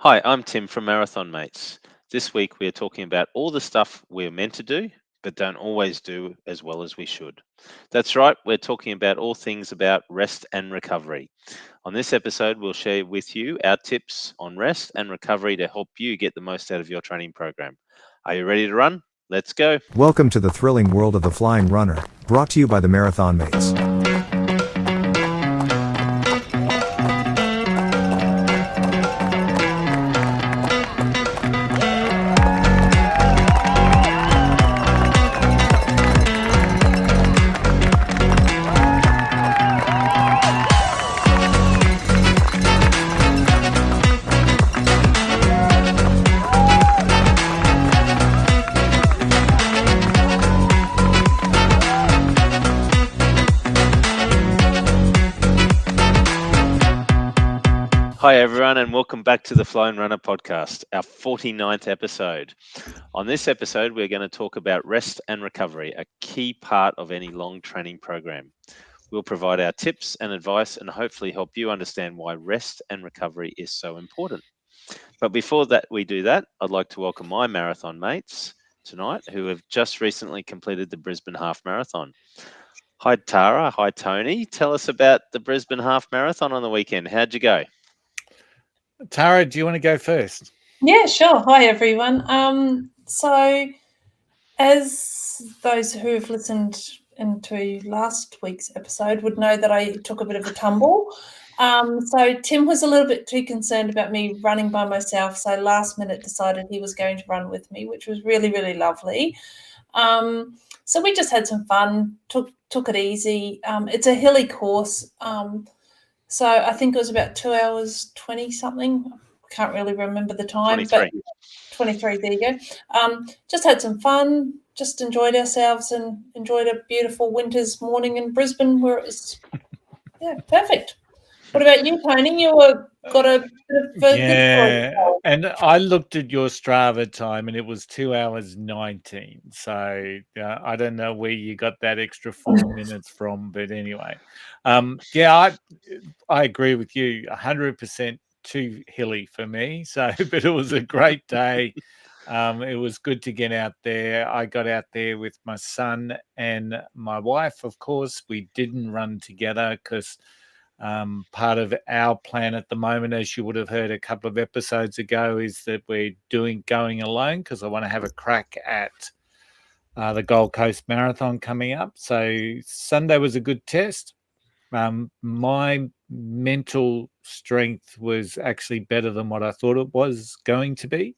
Hi, I'm Tim from Marathon Mates. This week we are talking about all the stuff we're meant to do, but don't always do as well as we should. That's right, we're talking about all things about rest and recovery. On this episode, we'll share with you our tips on rest and recovery to help you get the most out of your training program. Are you ready to run? Let's go. Welcome to the thrilling world of the Flying RuNR, brought to you by the Marathon Mates. Hi, everyone, and welcome back to the Flying RuNR podcast, our 49th episode. On this episode, we're going to talk about rest and recovery, a key part of any long training program. We'll provide our tips and advice and hopefully help you understand why rest and recovery is so important. But before that, we do that, I'd like to welcome my marathon mates tonight who have just recently completed the Brisbane Half Marathon. Hi, Tara. Hi, Tony. Tell us about the Brisbane Half Marathon on the weekend. How'd you go? Tara, do you want to go first? Yeah, sure. Hi, everyone. So as those who have listened into last week's episode would know that I took a bit of a tumble. So Tim was a little bit too concerned about me running by myself, so last minute decided he was going to run with me, which was really, really lovely. So we just had some fun, took it easy. It's a hilly course. So I think it was about 2 hours 20 something. I can't really remember the time. 23. But 23, there you go. Just had some fun, just enjoyed ourselves and enjoyed a beautiful winter's morning in Brisbane where it was, perfect. What about you, Tony? You got a bit of Yeah, and I looked at your Strava time and it was 2 hours 19. So I don't know where you got that extra 4 minutes from, but anyway. I agree with you, 100% too hilly for me. So, but it was a great day. It was good to get out there. I got out there with my son and my wife, of course. We didn't run together because part of our plan at the moment, as you would have heard a couple of episodes ago, is that we're going alone because I want to have a crack at the Gold Coast Marathon coming up. So Sunday was a good test. My mental strength was actually better than what I thought it was going to be.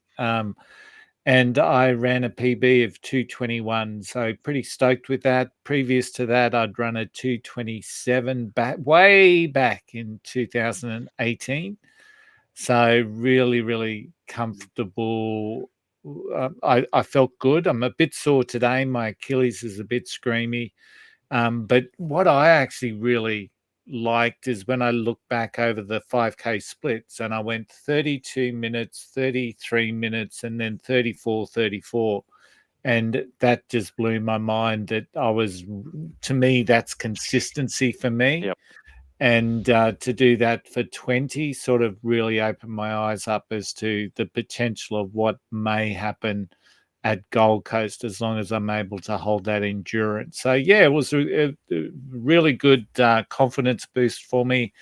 And I ran a PB of 2:21, so pretty stoked with that. Previous to that, I'd run a 2:27 way back in 2018. So really, really comfortable. I felt good. I'm a bit sore today. My Achilles is a bit screamy. But what I actually really liked is when I look back over the 5K splits and I went 32 minutes, 33 minutes, and then 34, 34. And that just blew my mind to me, that's consistency for me. Yep. And to do that for 20 sort of really opened my eyes up as to the potential of what may happen at Gold Coast as long as I'm able to hold that endurance. So, yeah, it was a really good confidence boost for me.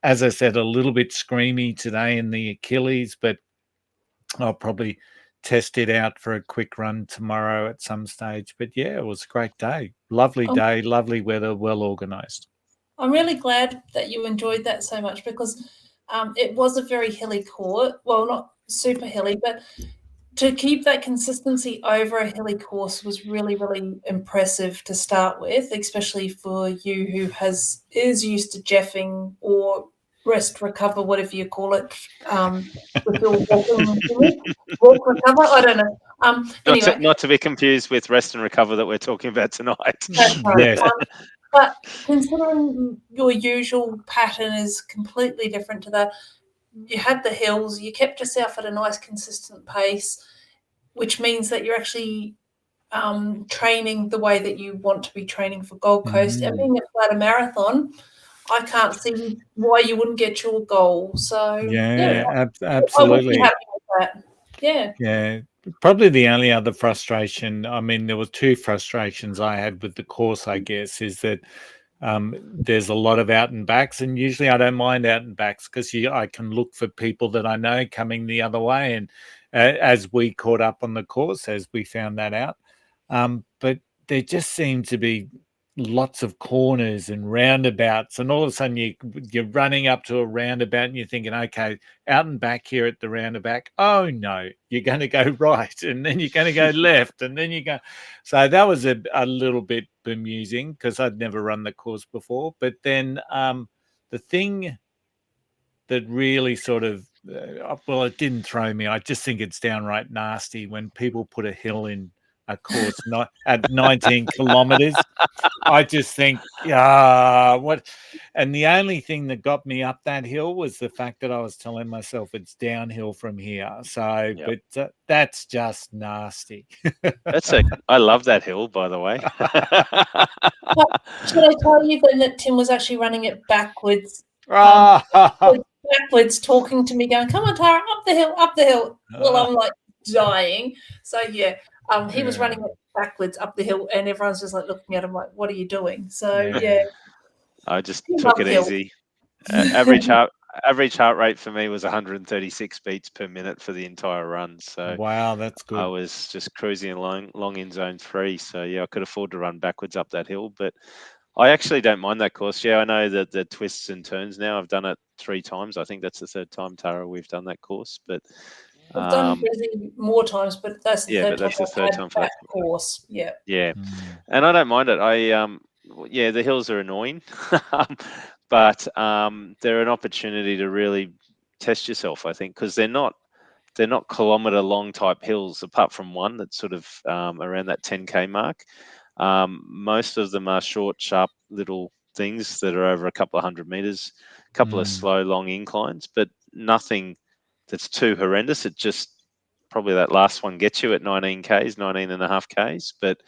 As I said, a little bit screamy today in the Achilles, but I'll probably test it out for a quick run tomorrow at some stage. But, yeah, it was a great day. Lovely day, lovely weather, well organised. I'm really glad that you enjoyed that so much because it was a very hilly course. Well, not super hilly, but to keep that consistency over a hilly course was really, really impressive to start with, especially for you who is used to jeffing or rest recover, whatever you call it, with your walk recover. I don't know. Anyway, Not to be confused with rest and recover that we're talking about tonight. that's right. Yes. But considering your usual pattern is completely different to that, you had the hills, you kept yourself at a nice consistent pace, which means that you're actually training the way that you want to be training for Gold Coast. And being a flatter marathon, I can't see why you wouldn't get your goal. So Yeah, I would be absolutely. happy with that. Yeah. Yeah, probably the only other frustration, I mean, there were two frustrations I had with the course, I guess, is that there's a lot of out and backs, and usually I don't mind out and backs because I can look for people that I know coming the other way. And as we caught up on the course, as we found that out, but there just seemed to be lots of corners and roundabouts, and all of a sudden you're running up to a roundabout and you're thinking, okay, out and back here at the roundabout. Oh no, you're going to go right, and then you're going to go left, and then you go. So that was a little bit bemusing because I'd never run the course before. But then the thing that really sort of well, it didn't throw me. I just think it's downright nasty when people put a hill in a course not at 19 kilometers. I just think, yeah, what? And the only thing that got me up that hill was the fact that I was telling myself it's downhill from here. So, Yep. but that's just nasty. I love that hill, by the way. But should I tell you then that Tim was actually running it backwards? Ah, Backwards, talking to me, going, "Come on, Tara, up the hill, up the hill." Well, I'm like dying. So yeah, he was running it backwards up the hill, and everyone's just like looking at him like, "What are you doing?" So yeah, I just Tim took it uphill. easy. Average heart rate for me was 136 beats per minute for the entire run. So wow, that's I good. was just cruising along in zone 3. So yeah, I could afford to run backwards up that hill, but I actually don't mind that course. Yeah, I know that the twists and turns now. I've done it 3 times. I think that's the third time, Tara, we've done that course. But I've done Brisbane more times, but that's the yeah, third but that's the time I've third had time for that that. course. Yeah. Yeah, and I don't mind it. Yeah, the hills are annoying, but they're an opportunity to really test yourself. I think because they're not kilometer long type hills, apart from one that's sort of around that 10K mark. Most of them are short, sharp little things that are over a couple of 100 meters, a couple of slow, long inclines, but nothing that's too horrendous. It just probably that last one gets you at 19Ks, 19 and a half Ks. But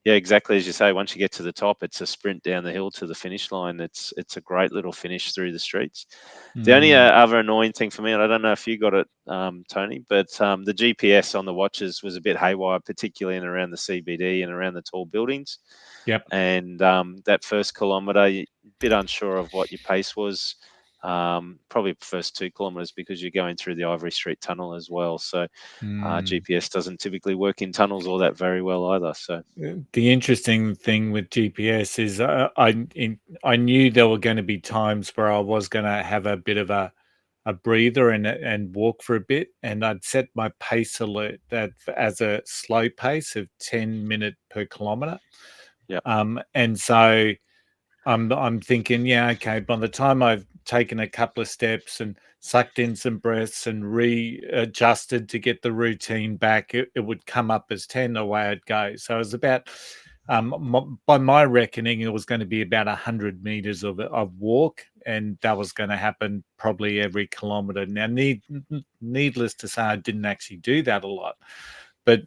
yeah, exactly as you say, once you get to the top, it's a sprint down the hill to the finish line. It's a great little finish through the streets. The only other annoying thing for me, and I don't know if you got it, Tony, but the GPS on the watches was a bit haywire, particularly in around the CBD and around the tall buildings. Yep. And that first kilometre, a bit unsure of what your pace was. Probably first 2 kilometres because you're going through the Ivory Street tunnel as well. So GPS doesn't typically work in tunnels all that very well either. So the interesting thing with GPS is I knew there were going to be times where I was going to have a bit of a breather and walk for a bit, and I'd set my pace alert that as a slow pace of 10 minute per kilometer. Yep. And so I'm thinking, yeah, okay, by the time I've taken a couple of steps and sucked in some breaths and readjusted to get the routine back, it would come up as 10 the way I'd go. So it was about, by my reckoning, it was going to be about 100 meters of walk, and that was going to happen probably every kilometer. Now, needless to say, I didn't actually do that a lot. But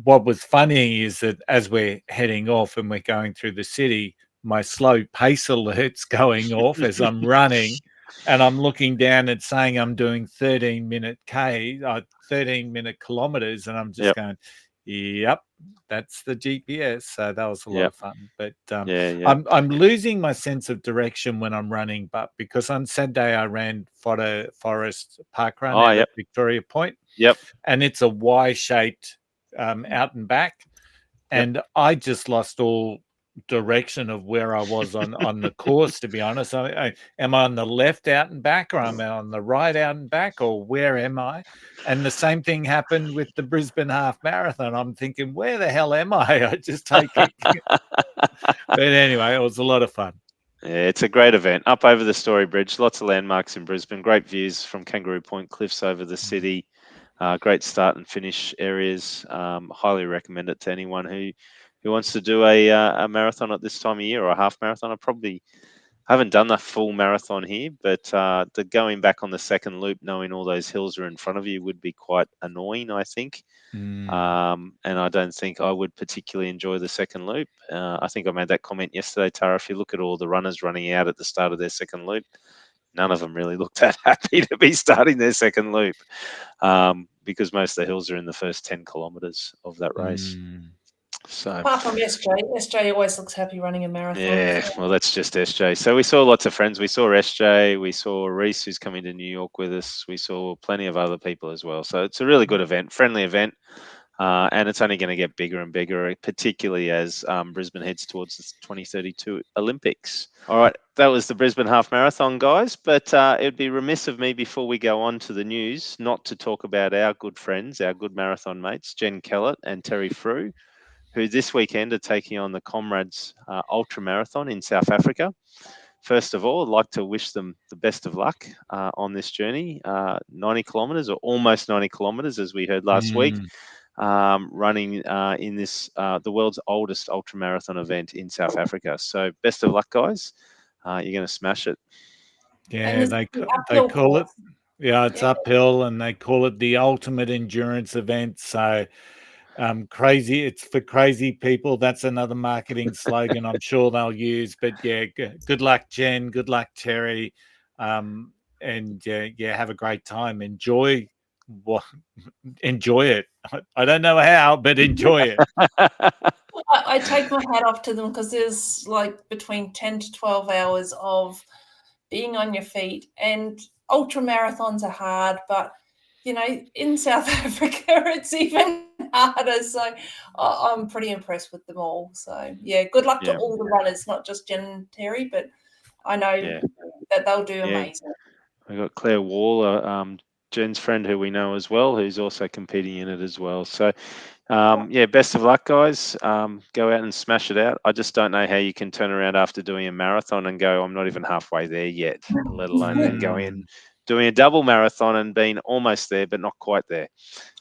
what was funny is that as we're heading off and we're going through the city, my slow pace alert's going off as I'm running, and I'm looking down and saying I'm doing 13-minute 13-minute kilometers, and I'm just going, yep, that's the GPS. So that was a lot of fun. But I'm losing my sense of direction when I'm running, but because on Saturday I ran Forest Park Run out at Victoria Point. Yep. And it's a Y-shaped out and back. And I just lost all direction of where I was on the course, to be honest. Am I on the left out and back, or am I on the right out and back, or where am I? And the same thing happened with the Brisbane Half Marathon. I'm thinking, where the hell am I? I just take it. But anyway, it was a lot of fun. Yeah, it's a great event. Up over the Story Bridge, lots of landmarks in Brisbane, great views from Kangaroo Point Cliffs over the city. Great start and finish areas. Highly recommend it to anyone who wants to do a marathon at this time of year, or a half marathon. I haven't done the full marathon here, but the going back on the second loop, knowing all those hills are in front of you, would be quite annoying, I think. And I don't think I would particularly enjoy the second loop. I think I made that comment yesterday, Tara. If you look at all the runners running out at the start of their second loop, none of them really look that happy to be starting their second loop, because most of the hills are in the first 10 kilometres of that race. So, apart from SJ always looks happy running a marathon. yeah, well, that's just SJ. So we saw lots of friends. We saw SJ. We saw Reese, who's coming to New York with us. We saw plenty of other people as well. So it's a really good event, friendly event. And it's only going to get bigger and bigger, particularly as Brisbane heads towards the 2032 Olympics. All right, that was the Brisbane Half Marathon, guys. But it'd be remiss of me before we go on to the news not to talk about our good friends, our good marathon mates, Jen Kellett and Terry Frew, who this weekend are taking on the Comrades Ultra Marathon in South Africa. First of all, I'd like to wish them the best of luck on this journey. 90 kilometres, or almost 90 kilometres, as we heard last week. Running in this the world's oldest ultra marathon event in South Africa. So best of luck, guys. You're going to smash it. Yeah, they call it. Yeah, it's uphill, and they call it the ultimate endurance event. So crazy. It's for crazy people. That's another marketing slogan I'm sure they'll use. But yeah, good luck, Jen. Good luck, Terry. And yeah, have a great time. Enjoy it. I don't know how, but enjoy it. I take my hat off to them, because there's like between 10 to 12 hours of being on your feet, and ultra marathons are hard, but in South Africa it's even harder. So I'm pretty impressed with them all. So yeah, good luck to all the runners, not just Jen and Terry, but I know that they'll do amazing. We've got Claire Waller, Jen's friend, who we know as well, who's also competing in it as well. So best of luck, guys. Go out and smash it out. I just don't know how you can turn around after doing a marathon and go, I'm not even halfway there yet, let alone then go in doing a double marathon and being almost there but not quite there.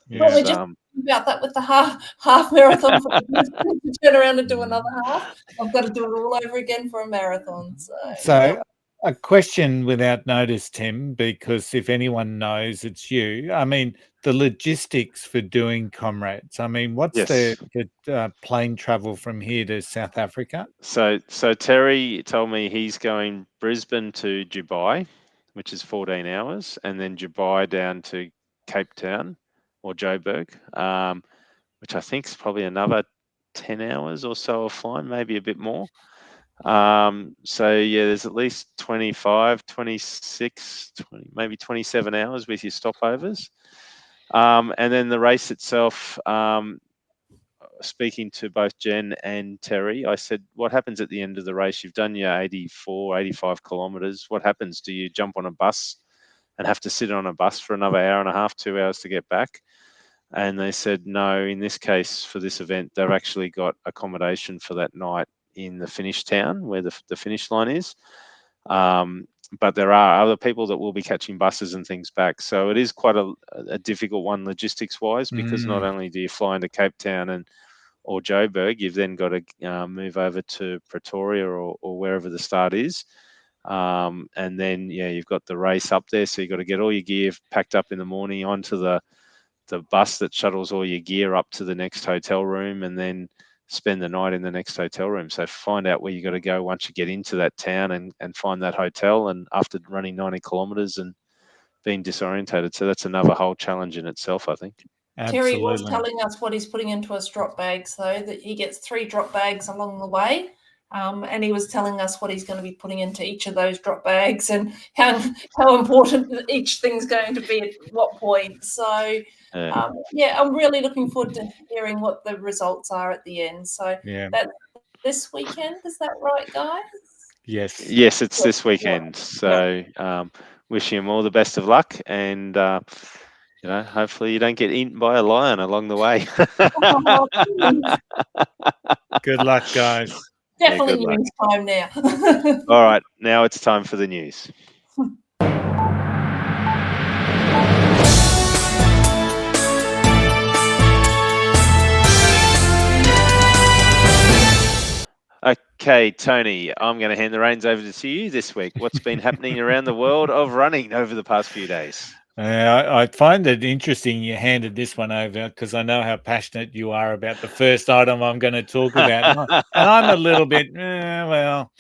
Well, we just about that with the half marathon. To turn around and do another half, I've got to do it all over again for a marathon. So a question without notice, Tim, because if anyone knows, it's you. I mean, the logistics for doing Comrades. I mean, what's the plane travel from here to South Africa? So Terry told me he's going Brisbane to Dubai, which is 14 hours, and then Dubai down to Cape Town or Joburg, which I think is probably another 10 hours or so of flying, maybe a bit more. There's at least 25, 26, 20, maybe 27 hours with your stopovers. And then the race itself, speaking to both Jen and Terry, I said, what happens at the end of the race? You've done your 84, 85 kilometres. What happens? Do you jump on a bus and have to sit on a bus for another hour and a half, 2 hours to get back? And they said, no, in this case, for this event, they've actually got accommodation for that night in the finish town where the finish line is. But there are other people that will be catching buses and things back. So it is quite a difficult one logistics-wise, because not only do you fly into Cape Town or Joburg, you've then got to move over to Pretoria or wherever the start is. And then, you've got the race up there. So you've got to get all your gear packed up in the morning onto the bus that shuttles all your gear up to the next hotel room, and then spend the night in the next hotel room. So find out where you got to go once you get into that town and find that hotel, and after running 90 kilometres and being disorientated. So that's another whole challenge in itself, I think. Absolutely. Terry was telling us what he's putting into his drop bags, though, that he gets 3 drop bags along the way. And he was telling us what he's going to be putting into each of those drop bags and how important each thing's going to be at what point. So, I'm really looking forward to hearing what the results are at the end. So that's this weekend. Is that right, guys? Yes. Yes, it's this weekend. So wishing him all the best of luck, and hopefully you don't get eaten by a lion along the way. Good luck, guys. Definitely news time now. All right, now it's time for the news. Okay, Tony, I'm going to hand the reins over to you this week. What's been happening around the world of running over the past few days? I find it interesting you handed this one over because I know how passionate you are about the first item I'm going to talk about. And I'm a little bit, well,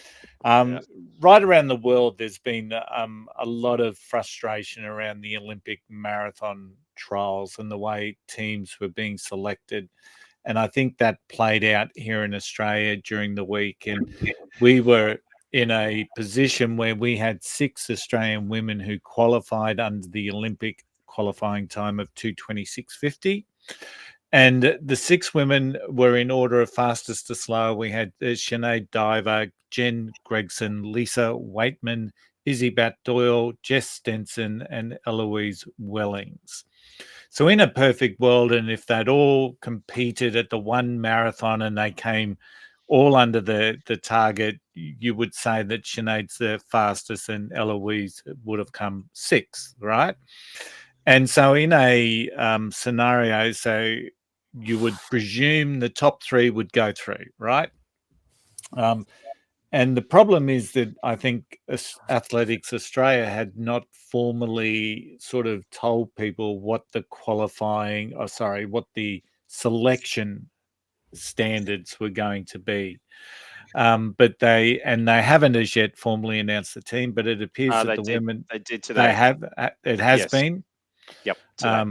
Yeah. right around the world, there's been a lot of frustration around the Olympic marathon trials and the way teams were being selected. And I think that played out here in Australia during the week. And we were in a position where we had 6 Australian women who qualified under the Olympic qualifying time of 2:26.50. And the 6 women were in order of fastest to slow. We had Sinead Diver, Jen Gregson, Lisa Waitman, Izzy Bat-Doyle, Jess Stenson, and Eloise Wellings. So in a perfect world, and if they'd all competed at the one marathon and they came all under the target, you would say that Sinead's the fastest and Eloise would have come 6th, right? And so in a scenario, so you would presume the top 3 would go through, right? And the problem is that I think Athletics Australia had not formally sort of told people what the what the selection standards were going to be. But they haven't as yet formally announced the team, but it appears that They did today. It has Yes. been. Yep. Today.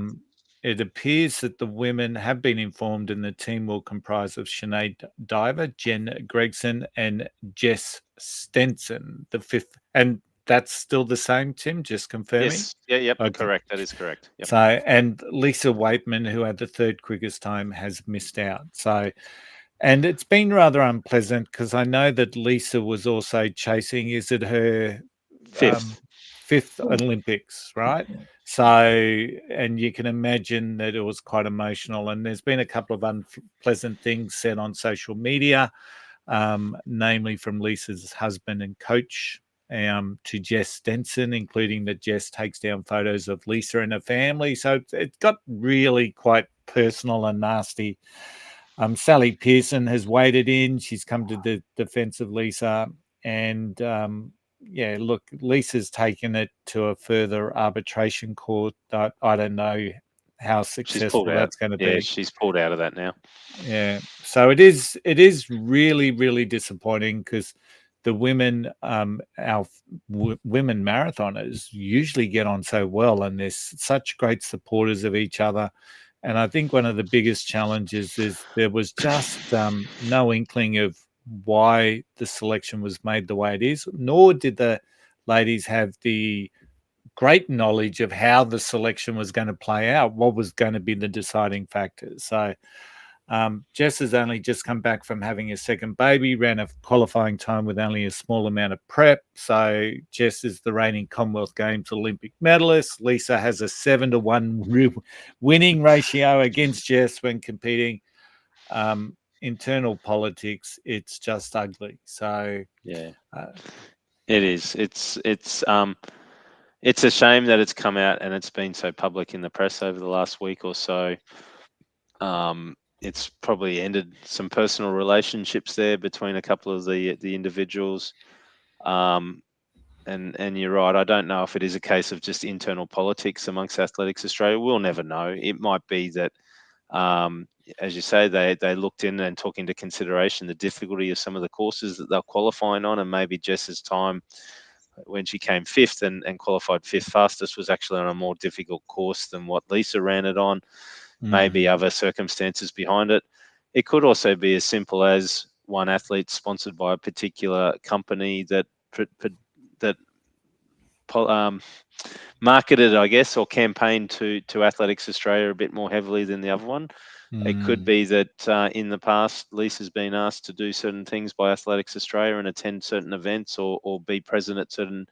It appears that the women have been informed and the team will comprise of Sinead Diver, Jen Gregson, and Jess Stenson, the 5th. And that's still the same, Tim, just confirming? Yes. Yeah, yep. Okay. Correct. That is correct. Yep. So, and Lisa Waitman, who had the 3rd quickest time, has missed out. So, and it's been rather unpleasant because I know that Lisa was also chasing, is it her 5th Olympics, right? So, and you can imagine that it was quite emotional. And there's been a couple of unpleasant things said on social media, namely from Lisa's husband and coach to Jess Stenson, including that Jess takes down photos of Lisa and her family. So it got really quite personal and nasty. Sally Pearson has waded in. She's come to the defense of Lisa. And yeah, look, Lisa's taken it to a further arbitration court. I don't know how successful that's going to be. Yeah, she's pulled out of that now. Yeah, so it is really, really disappointing because the women, women marathoners usually get on so well, and they're such great supporters of each other. And I think one of the biggest challenges is there was just no inkling of why the selection was made the way it is, nor did the ladies have the great knowledge of how the selection was going to play out, what was going to be the deciding factors. So Jess has only just come back from having a second baby, ran a qualifying time with only a small amount of prep. So Jess is the reigning Commonwealth Games Olympic medalist. Lisa has a 7-to-1 winning ratio against Jess when competing. Internal politics, it's just ugly. So yeah, it is. It's a shame that it's come out and it's been so public in the press over the last week or so. It's probably ended some personal relationships there between a couple of the individuals. And you're right. I don't know if it is a case of just internal politics amongst Athletics Australia. We'll never know. It might be that, as you say, they looked in and took into consideration the difficulty of some of the courses that they're qualifying on, and maybe Jess's time when she came 5th and qualified 5th fastest was actually on a more difficult course than what Lisa ran it on. Maybe other circumstances behind it. It could also be as simple as one athlete sponsored by a particular company that marketed, I guess, or campaigned to Athletics Australia a bit more heavily than the other one. It could be that in the past, Lisa's been asked to do certain things by Athletics Australia and attend certain events or be present at certain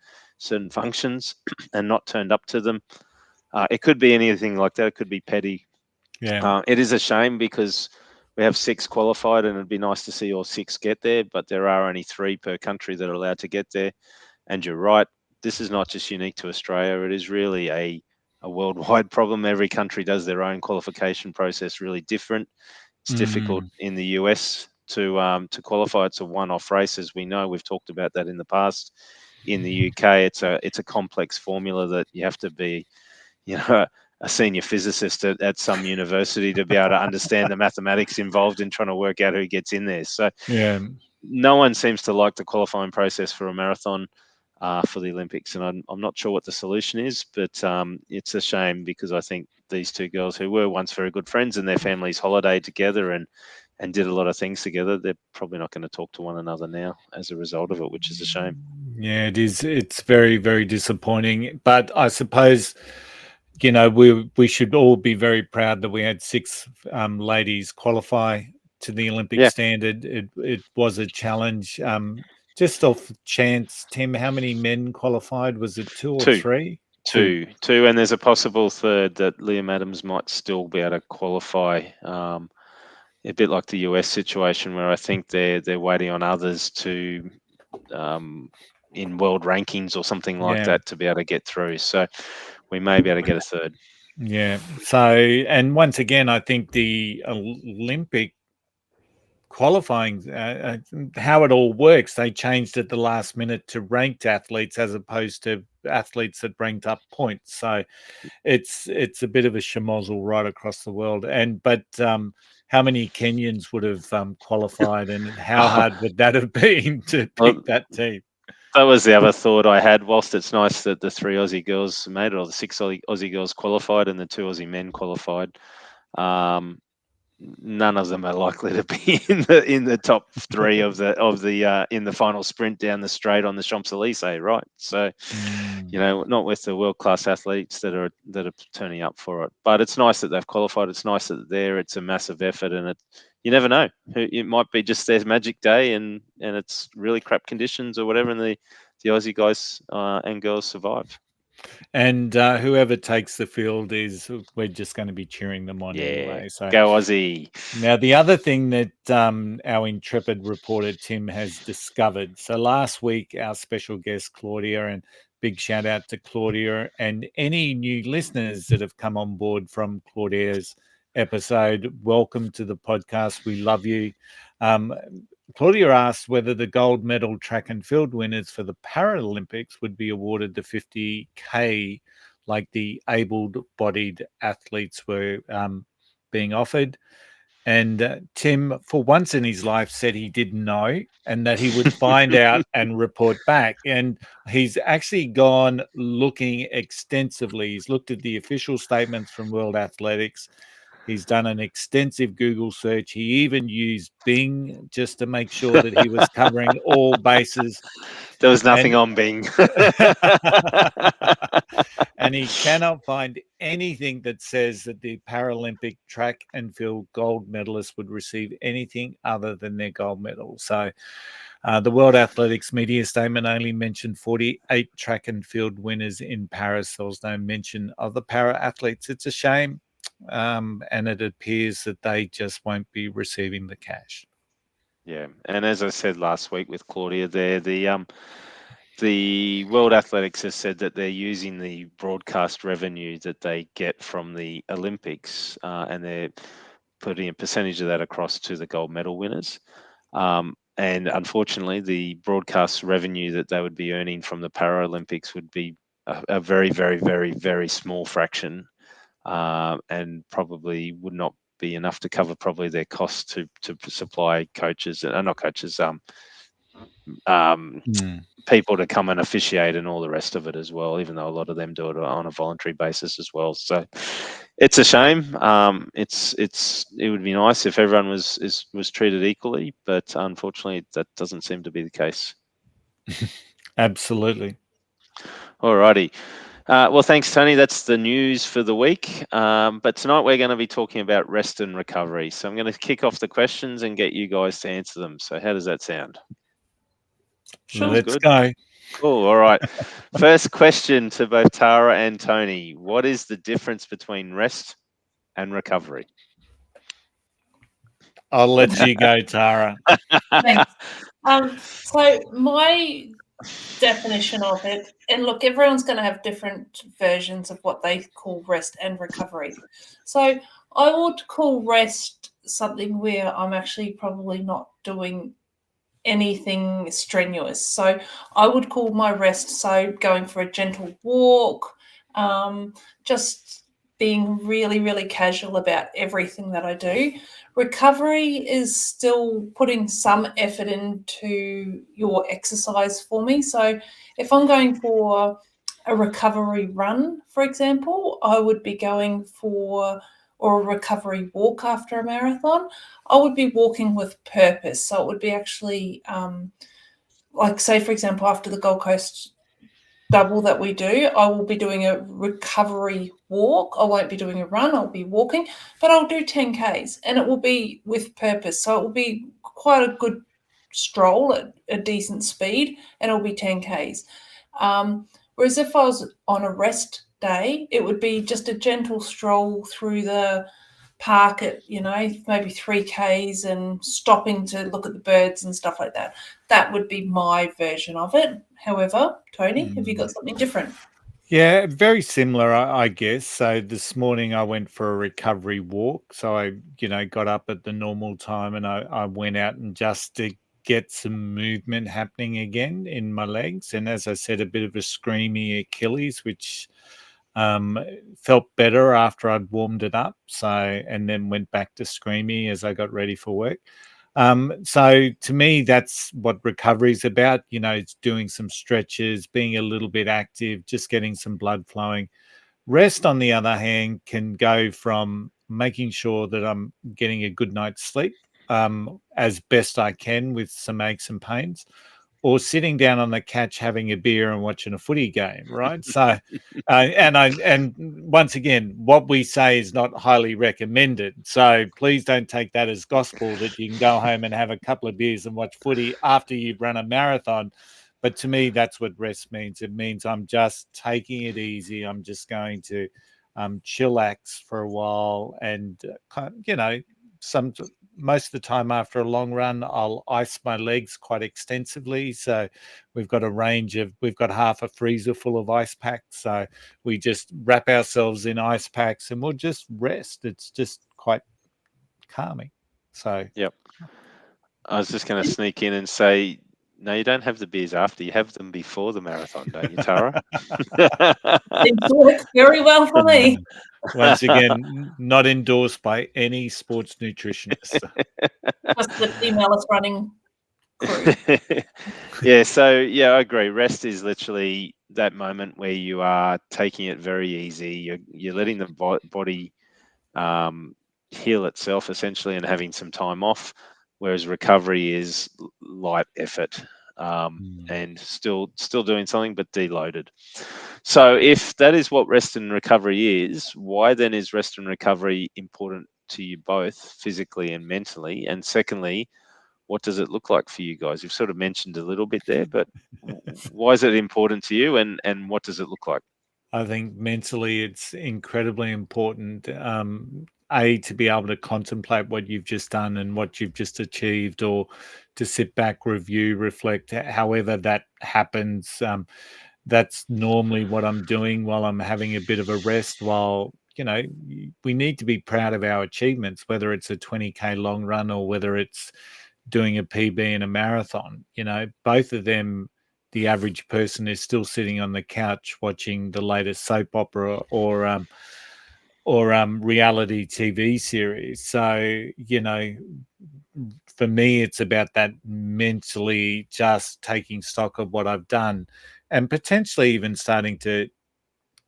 functions and not turned up to them. It could be anything like that. It could be petty. Yeah. It is a shame because we have 6 qualified and it'd be nice to see all 6 get there, but there are only 3 per country that are allowed to get there. And you're right, this is not just unique to Australia. It is really a worldwide problem. Every country does their own qualification process really different. It's difficult in the US to qualify. It's a one-off race, as we know. We've talked about that in the past. In the UK, it's a complex formula that you have to be, a senior physicist at some university to be able to understand the mathematics involved in trying to work out who gets in there. So Yeah. no one seems to like the qualifying process for a marathon for the Olympics, and I'm not sure what the solution is, but it's a shame because I think these two girls who were once very good friends and their families holidayed together and did a lot of things together, they're probably not going to talk to one another now as a result of it, which is a shame. Yeah, it is. It's very, very disappointing. But I suppose, we should all be very proud that we had 6 ladies qualify to the Olympic standard. It was a challenge. Just off chance, Tim, how many men qualified? Was it 2 or 3? Two, and there's a possible third that Liam Adams might still be able to qualify. A bit like the US situation, where I think they're waiting on others to in world rankings or something like that to be able to get through. So we may be able to get a third. Yeah. So, and once again, I think the Olympic qualifying, how it all works, they changed at the last minute to ranked athletes as opposed to athletes that ranked up points. So it's a bit of a schmozzle right across the world. But how many Kenyans would have qualified, and how hard would that have been to pick that team? That was the other thought I had. Whilst it's nice that the 3 Aussie girls made it, or the 6 Aussie girls qualified and the 2 Aussie men qualified, none of them are likely to be in the top 3 of the in the final sprint down the straight on the Champs-Élysées, right? So, not with the world-class athletes that are turning up for it. But it's nice that they've qualified. It's nice that they're there. It's a massive effort, and you never know. It might be just their magic day, and it's really crap conditions or whatever, and the Aussie guys and girls survive. And whoever takes the field we're just going to be cheering them on anyway. So go Aussie. Now, the other thing that our intrepid reporter Tim has discovered. So last week, our special guest Claudia, and big shout out to Claudia and any new listeners that have come on board from Claudia's episode. Welcome to the podcast. We love you. Claudia asked whether the gold medal track and field winners for the Paralympics would be awarded the 50K like the able-bodied athletes were being offered. And Tim, for once in his life, said he didn't know and that he would find out and report back. And he's actually gone looking extensively. He's looked at the official statements from World Athletics. He's done an extensive Google search. He even used Bing just to make sure that he was covering all bases. There was nothing on Bing. And he cannot find anything that says that the Paralympic track and field gold medalists would receive anything other than their gold medal. So the World Athletics media statement only mentioned 48 track and field winners in Paris. There was no mention of the para athletes. It's a shame. And it appears that they just won't be receiving the cash. Yeah, and as I said last week with Claudia there, the World Athletics has said that they're using the broadcast revenue that they get from the Olympics, and they're putting a percentage of that across to the gold medal winners. And unfortunately, the broadcast revenue that they would be earning from the Paralympics would be a very, very, very, very small fraction. And probably would not be enough to cover probably their costs to supply coaches, not coaches, people to come and officiate and all the rest of it as well, even though a lot of them do it on a voluntary basis as well. So it's a shame. It would be nice if everyone was treated equally, but unfortunately that doesn't seem to be the case. Absolutely. All righty. Well, thanks, Tony. That's the news for the week. But tonight we're going to be talking about rest and recovery. So I'm going to kick off the questions and get you guys to answer them. So how does that sound? Sure. Let's go. Cool. All right. First question to both Tara and Tony. What is the difference between rest and recovery? I'll let you go, Tara. Thanks. So my definition of it, and look, everyone's going to have different versions of what they call rest and recovery. So I would call rest something where I'm actually probably not doing anything strenuous. So I would call my rest, so going for a gentle walk, just being really, really casual about everything that I do. Recovery is still putting some effort into your exercise for me. So if I'm going for a recovery run, for example, I would be going for, or a recovery walk after a marathon, I would be walking with purpose. So it would be actually, like, say, for example, after the Gold Coast double that we do, I will be doing a recovery walk. I won't be doing a run, I'll be walking, but I'll do 10Ks and it will be with purpose. So it will be quite a good stroll at a decent speed and it'll be 10Ks. Whereas if I was on a rest day, it would be just a gentle stroll through the park at, maybe 3Ks and stopping to look at the birds and stuff like that. That would be my version of it. However, Tony, have you got something different? Yeah, very similar, I guess. So this morning I went for a recovery walk. So I, got up at the normal time and I went out and just to get some movement happening again in my legs. And as I said, a bit of a screamy Achilles, which felt better after I'd warmed it up. So, and then went back to screamy as I got ready for work. So to me, that's what recovery is about. It's doing some stretches, being a little bit active, just getting some blood flowing. Rest, on the other hand, can go from making sure that I'm getting a good night's sleep as best I can with some aches and pains, or sitting down on the couch having a beer and watching a footy game, right? So, and once again, what we say is not highly recommended. So please don't take that as gospel that you can go home and have a couple of beers and watch footy after you've run a marathon. But to me, that's what rest means. It means I'm just taking it easy. I'm just going to chillax for a while, and some most of the time after a long run, I'll ice my legs quite extensively. So we've got half a freezer full of ice packs. So we just wrap ourselves in ice packs and we'll just rest. It's just quite calming. So Yep. I was just going to sneak in and say, no, you don't have the beers after. You have them before the marathon, don't you, Tara? It works very well for me. Once again, not endorsed by any sports nutritionist. Just the female is running crew. I agree. Rest is literally that moment where you are taking it very easy. You're letting the body heal itself essentially and having some time off, whereas recovery is light effort and still doing something but deloaded. So if that is what rest and recovery is, why then is rest and recovery important to you both physically and mentally? And secondly, what does it look like for you guys? You've sort of mentioned a little bit there, but why is it important to you and what does it look like? I think mentally it's incredibly important, to be able to contemplate what you've just done and what you've just achieved, or to sit back, review, reflect, however that happens. That's normally what I'm doing while I'm having a bit of a rest, while, we need to be proud of our achievements, whether it's a 20K long run or whether it's doing a PB in a marathon. Both of them, the average person is still sitting on the couch watching the latest soap opera or reality TV series. So, for me, it's about that mentally just taking stock of what I've done and potentially even starting to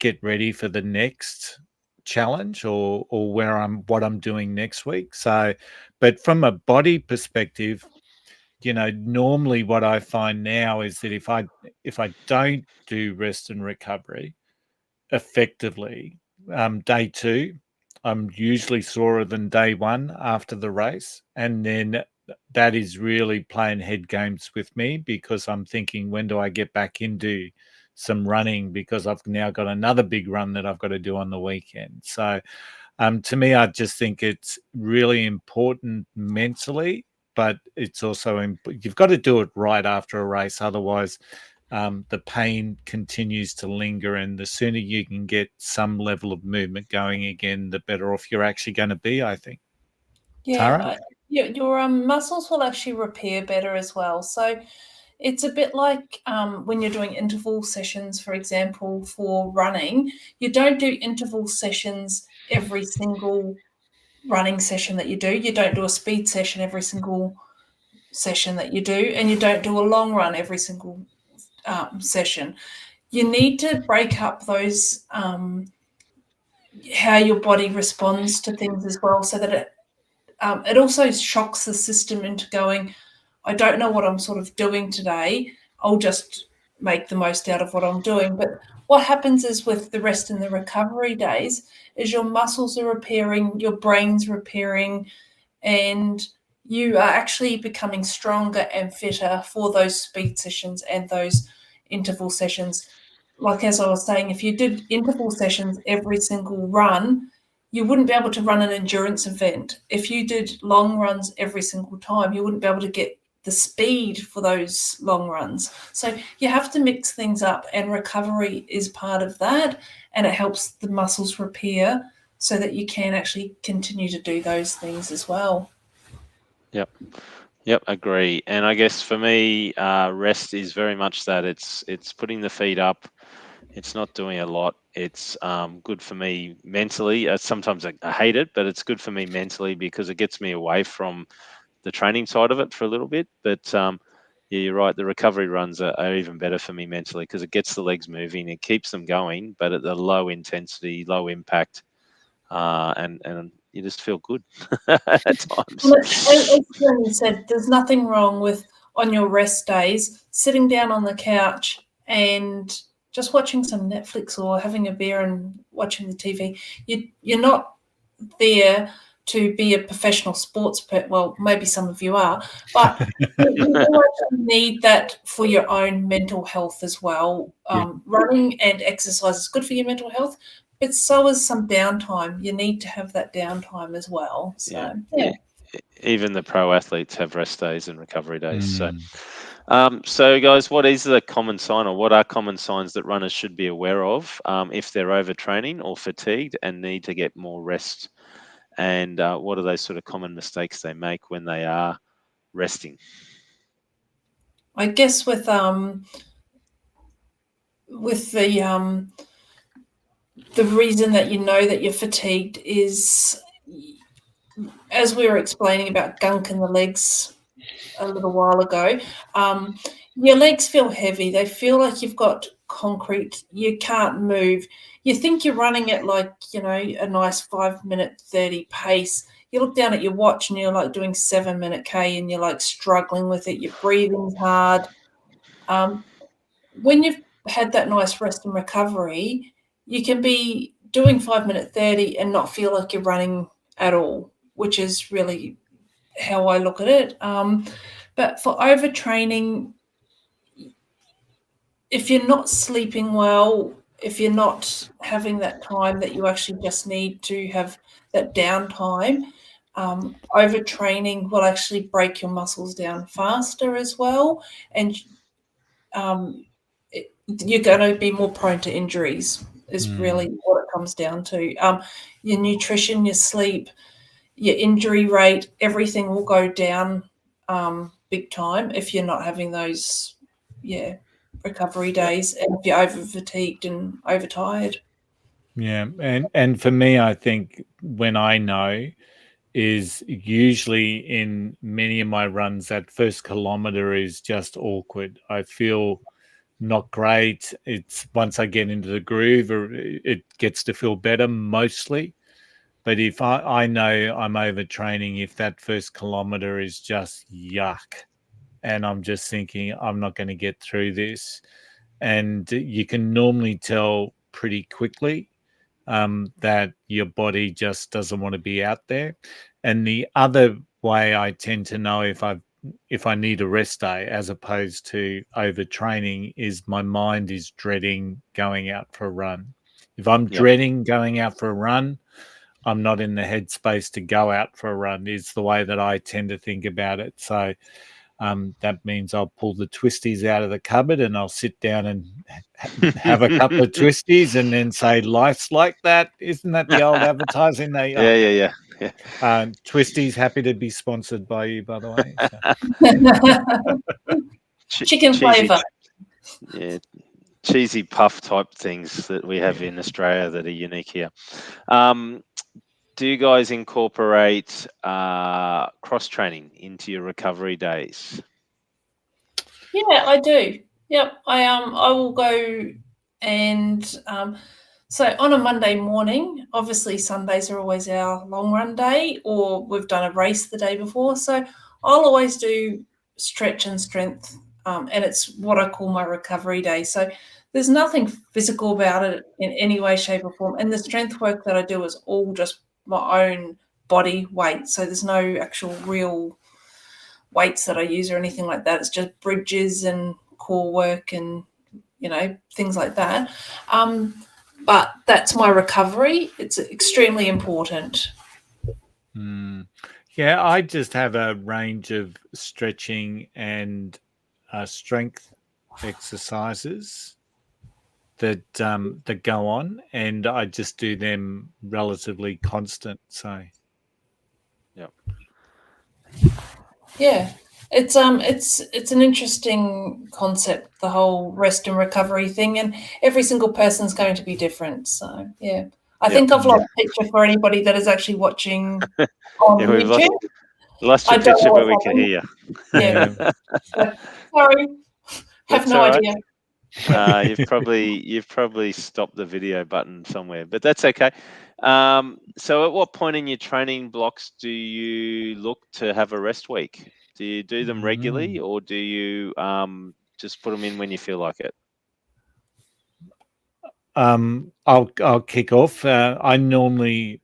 get ready for the next challenge or what I'm doing next week. So, but from a body perspective, normally what I find now is that if I don't do rest and recovery effectively, day two, I'm usually sorer than day one after the race. And then that is really playing head games with me, because I'm thinking, when do I get back into some running? Because I've now got another big run that I've got to do on the weekend. So to me, I just think it's really important mentally, but it's also, you've got to do it right after a race. Otherwise, the pain continues to linger, and the sooner you can get some level of movement going again, the better off you're actually going to be, I think. Tara? Your muscles will actually repair better as well. So it's a bit like when you're doing interval sessions, for example, for running. You don't do interval sessions every single running session that you do. You don't do a speed session every single session that you do, and you don't do a long run every single session. You need to break up those how your body responds to things as well, so that it also shocks the system into going, I don't know what I'm sort of doing today. I'll just make the most out of what I'm doing. But what happens is with the rest and the recovery days is your muscles are repairing, your brain's repairing, and you are actually becoming stronger and fitter for those speed sessions and those interval sessions. Like as I was saying, if you did interval sessions every single run, you wouldn't be able to run an endurance event. If you did long runs every single time, you wouldn't be able to get the speed for those long runs. So you have to mix things up, and recovery is part of that, and it helps the muscles repair so that you can actually continue to do those things as well. Yep, agree. And I guess for me, rest is very much that. It's putting the feet up. It's not doing a lot. It's good for me mentally. Sometimes I hate it, but it's good for me mentally because it gets me away from the training side of it for a little bit. But yeah, you're right. The recovery runs are even better for me mentally because it gets the legs moving. It keeps them going, but at the low intensity, low impact, and you just feel good at times. As Tony said, there's nothing wrong with on your rest days sitting down on the couch and just watching some Netflix or having a beer and watching the TV. You're not there to be a professional sports person. Well, maybe some of you are, but you actually need that for your own mental health as well. Running and exercise is good for your mental health, but so is some downtime. You need to have that downtime as well. So, yeah. Even the pro athletes have rest days and recovery days. So guys, what is the common sign, or what are common signs that runners should be aware of if they're overtraining or fatigued and need to get more rest? And what are those sort of common mistakes they make when they are resting? I guess with the reason that you know that you're fatigued is, as we were explaining about gunk in the legs a little while ago, your legs feel heavy. They feel like you've got concrete. You can't move. You think you're running at like, a nice 5-minute 30 pace. You look down at your watch and you're like doing 7-minute K and you're like struggling with it. Your breathing's hard. When you've had that nice rest and recovery, you can be doing 5-minute 30 and not feel like you're running at all, which is really how I look at it. But for overtraining, if you're not sleeping well, if you're not having that time that you actually just need to have that downtime, overtraining will actually break your muscles down faster as well, and you're going to be more prone to injuries is really what it comes down to. Your nutrition, your sleep, your injury rate, everything will go down big time if you're not having those recovery days and if you're over fatigued and overtired. Yeah, and for me, I think when I know is usually in many of my runs, that first kilometer is just awkward. I feel not great. It's once I get into the groove, it gets to feel better mostly. But if I know I'm overtraining, if that first kilometer is just yuck, and I'm just thinking I'm not going to get through this, and you can normally tell pretty quickly that your body just doesn't want to be out there. And the other way I tend to know if I need a rest day as opposed to overtraining is my mind is dreading going out for a run. If I'm dreading going out for a run, I'm not in the headspace to go out for a run, is the way that I tend to think about it. So that means I'll pull the twisties out of the cupboard and I'll sit down and have a couple of twisties and then say, life's like that. Isn't that the old advertising? Yeah. Twisty's happy to be sponsored by you, by the way. Chicken cheesy, flavour. yeah, cheesy puff type things that we have in Australia that are unique here. Do you guys incorporate cross training into your recovery days? Yeah, I do. Yep, I will go and so on a Monday morning, obviously Sundays are always our long run day, or we've done a race the day before. So I'll always do stretch and strength, and it's what I call my recovery day. So there's nothing physical about it in any way, shape, or form. And the strength work that I do is all just my own body weight. So there's no actual real weights that I use or anything like that. It's just bridges and core work and, things like that. But that's my recovery. It's extremely important. Yeah, I just have a range of stretching and strength exercises that go on, and I just do them relatively constant. So, yeah, it's an interesting concept, the whole rest and recovery thing, and every single person's going to be different. So, yeah, I think I've lost picture for anybody that is actually watching on we've YouTube. lost your picture, but we can hear you. Yeah, sorry, have That's no all right. idea. You've probably stopped the video button somewhere, but that's okay. So at what point in your training blocks do you look to have a rest week? Do you do them regularly, or do you just put them in when you feel like it? I'll kick off. I normally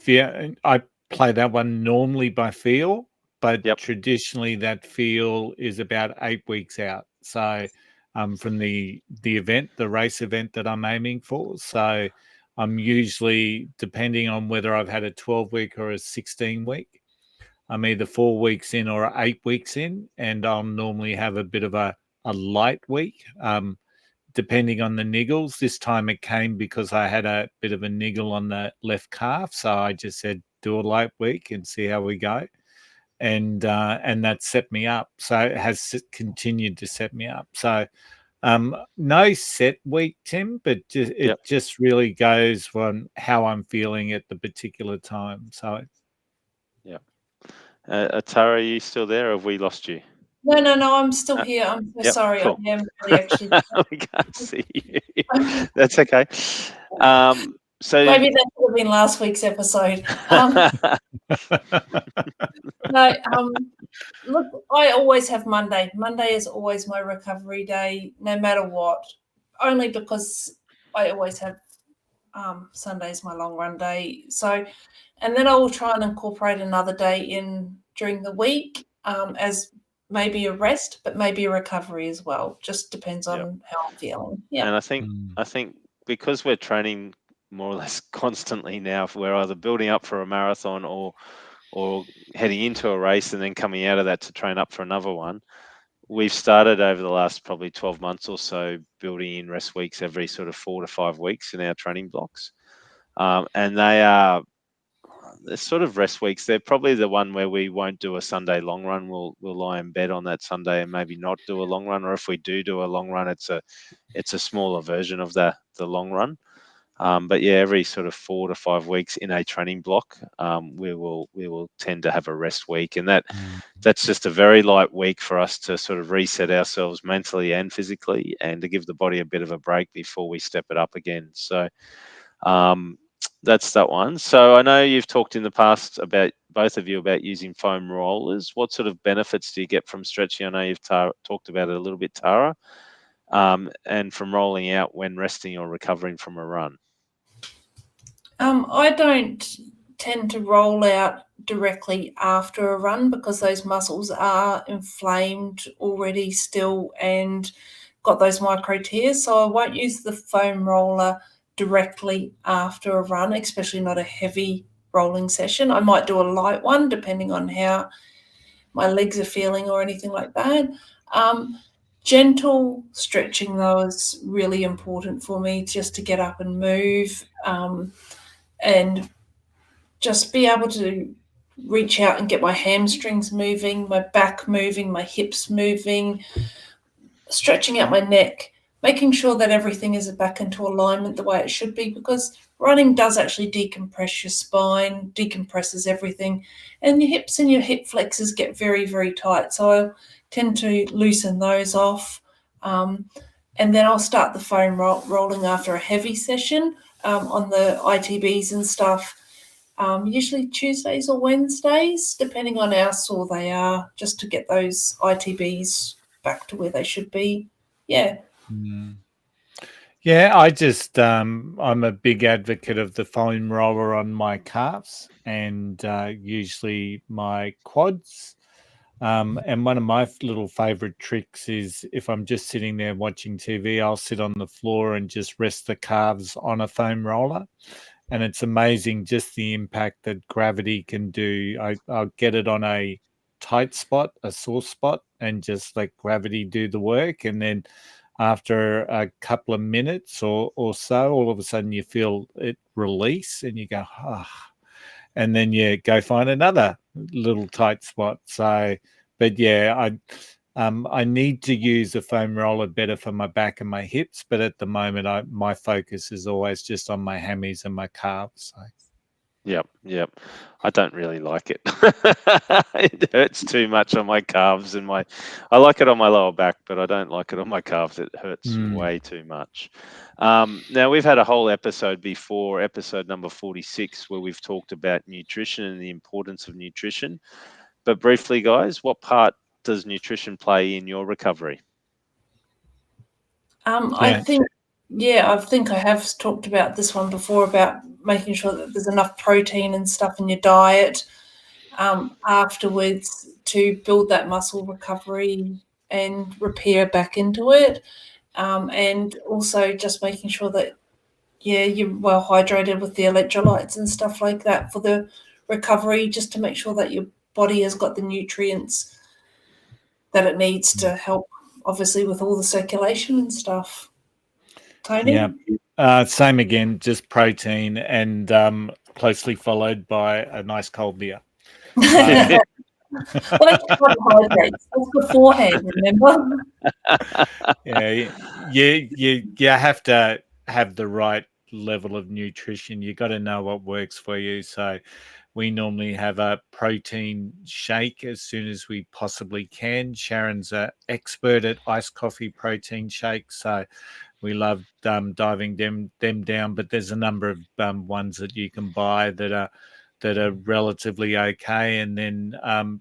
I play that one normally by feel, but traditionally that feel is about 8 weeks out. So from the event, the race event that I'm aiming for. So I'm usually, depending on whether I've had a 12-week or a 16-week, I'm either 4 weeks in or 8 weeks in, and I'll normally have a bit of a light week. Depending on the niggles. This time it came because I had a bit of a niggle on the left calf, so I just said do a light week and see how we go, and that set me up. So it has continued to set me up. So no set week, Tim, but it just really goes on how I'm feeling at the particular time. So Tara, are you still there, or have we lost you? No, I'm still here. I'm so sorry. Cool. I am really actually. We can't see you. That's okay. So maybe that would have been last week's episode. Look, I always have Monday. Monday is always my recovery day, no matter what. Only because I always have Sunday's my long run day. So, and then I will try and incorporate another day in during the week as maybe a rest, but maybe a recovery as well. Just depends on how I'm feeling. Yeah. And I think because we're training more or less constantly now, we're either building up for a marathon or heading into a race and then coming out of that to train up for another one. We've started over the last probably 12 months or so building in rest weeks every sort of 4 to 5 weeks in our training blocks. And they're sort of rest weeks. They're probably the one where we won't do a Sunday long run. We'll lie in bed on that Sunday and maybe not do a long run. Or if we do a long run, it's a smaller version of the long run. But yeah, every sort of 4 to 5 weeks in a training block, we will tend to have a rest week, and that's just a very light week for us to sort of reset ourselves mentally and physically, and to give the body a bit of a break before we step it up again. So that's that one. So I know you've talked in the past about both of you about using foam rollers. What sort of benefits do you get from stretching? I know you've talked about it a little bit, Tara, and from rolling out when resting or recovering from a run. I don't tend to roll out directly after a run because those muscles are inflamed already still and got those micro tears. So I won't use the foam roller directly after a run, especially not a heavy rolling session. I might do a light one depending on how my legs are feeling or anything like that. Gentle stretching, though, is really important for me just to get up and move and just be able to reach out and get my hamstrings moving, my back moving, my hips moving, stretching out my neck, making sure that everything is back into alignment the way it should be, because running does actually decompress your spine, decompresses everything, and your hips and your hip flexors get very, very tight. So I tend to loosen those off. And then I'll start the foam rolling after a heavy session on the ITBs and stuff. Usually Tuesdays or Wednesdays, depending on how sore they are, just to get those ITBs back to where they should be. Yeah. Yeah, I just I'm a big advocate of the foam roller on my calves and usually my quads. And one of my little favorite tricks is if I'm just sitting there watching TV, I'll sit on the floor and just rest the calves on a foam roller. And it's amazing just the impact that gravity can do. I'll get it on a tight spot, a sore spot, and just let gravity do the work. And then after a couple of minutes or so, all of a sudden you feel it release and you go, ah. And then you go find another little tight spot. So, but yeah, I need to use a foam roller better for my back and my hips, but at the moment, my focus is always just on my hammies and my calves. So. Yep. I don't really like it. It hurts too much on my calves and I like it on my lower back, but I don't like it on my calves. It hurts way too much. Now, we've had a whole episode before, episode number 46, where we've talked about nutrition and the importance of nutrition. But briefly, guys, what part does nutrition play in your recovery? I think I have talked about this one before, about making sure that there's enough protein and stuff in your diet afterwards to build that muscle recovery and repair back into it. And also just making sure that, you're well hydrated with the electrolytes and stuff like that for the recovery, just to make sure that your body has got the nutrients that it needs to help, obviously, with all the circulation and stuff. Tony? Yeah, same again, just protein and closely followed by a nice cold beer. Well, that's carbohydrates. That's beforehand, remember? Yeah, you have to have the right level of nutrition. You got to know what works for you. So we normally have a protein shake as soon as we possibly can. Sharon's an expert at iced coffee protein shakes, so we love diving them down. But there's a number of ones that you can buy that are relatively okay, and then